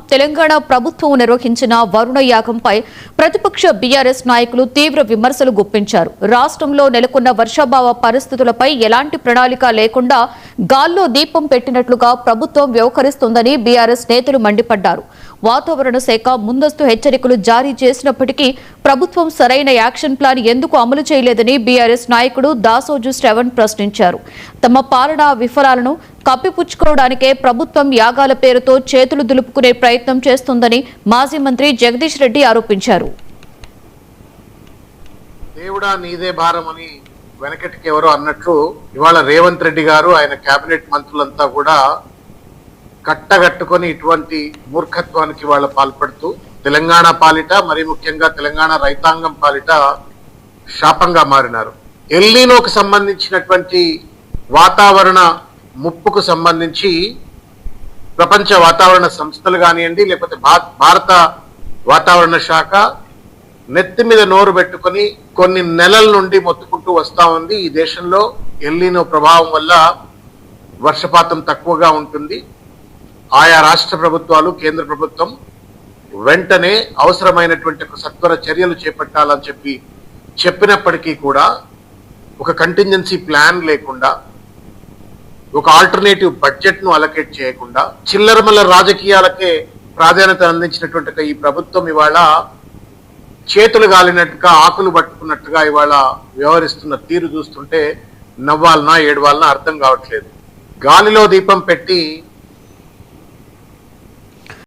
తెలంగాణ ప్రభుత్వం నిర్వహించిన వరుణ యాగంపై ప్రతిపక్ష బీఆర్ఎస్ నాయకులు తీవ్ర విమర్శలు గుప్పించారు. రాష్ట్రంలో నెలకొన్న వర్షాభావ పరిస్థితులపై ఎలాంటి ప్రణాళిక లేకుండా గాల్లో దీపం పెట్టినట్లుగా ప్రభుత్వం వ్యవహరిస్తోందని బీఆర్ఎస్ నేతలు మండిపడ్డారు. వాతావరణ శాఖ ముందస్తు హెచ్చరికలు జారీ చేసినప్పటికీ ప్రభుత్వం సరైన యాక్షన్ ప్లాన్ ఎందుకు అమలు చేయలేదని బీఆర్ఎస్ నాయకుడు దాసోజు శ్రవణ్ ప్రశ్నించారు. తమ పాలనా విఫలాలను కప్పిపుచ్చుకోవడానికే ప్రభుత్వం యాగాల పేరుతో చేతులు దులుపుకునే ప్రయత్నం చేస్తోందని మాజీ మంత్రి జగదీష్ రెడ్డి ఆరోపించారు. దేవుడా నీదే భారమని వెనకటికి ఎవరో అన్నట్లు ఇవాళ రేవంత్ రెడ్డి గారు ఆయన కేబినెట్ మంత్రులంతా కూడా కట్టగట్టుకొని ఇటువంటి మూర్ఖత్వానికి వాళ్ళ పాల్పడుతూ తెలంగాణ పాలిట మరి ముఖ్యంగా తెలంగాణ రైతాంగం పాలిట శాపంగా మారినారు. ఎల్నినోకు సంబంధించినటువంటి వాతావరణ ముప్పుకు సంబంధించి ప్రపంచ వాతావరణ సంస్థలు కానివ్వండి, లేకపోతే భారత వాతావరణ శాఖ నెత్తి మీద నోరు పెట్టుకొని కొన్ని నెలల నుండి మొత్తుకుంటూ వస్తా ఉంది. ఈ దేశంలో ఎల్నినో ప్రభావం వల్ల వర్షపాతం తక్కువగా ఉంటుంది. ఆయా రాష్ట్ర ప్రభుత్వాలు, కేంద్ర ప్రభుత్వం వెంటనే అవసరమైనటువంటి సత్వర చర్యలు చేపట్టాలని చెప్పినప్పటికీ కూడా ఒక కంటింజెన్సీ ప్లాన్ లేకుండా, ఒక ఆల్టర్నేటివ్ బడ్జెట్ ను అలొకేట్ చేయకుండా చిల్లరమల్ల రాజకీయాలకే ప్రాధాన్యత అందించినటువంటి ఈ ప్రభుత్వం ఇవాళ చేతులు గాలినట్టుగా, ఆకులు పట్టుకున్నట్టుగా ఇవాళ వ్యవహరిస్తున్న తీరు చూస్తుంటే నవ్వాలనా ఏడవాలనా అర్థం కావట్లేదు. గాలిలో దీపం పెట్టి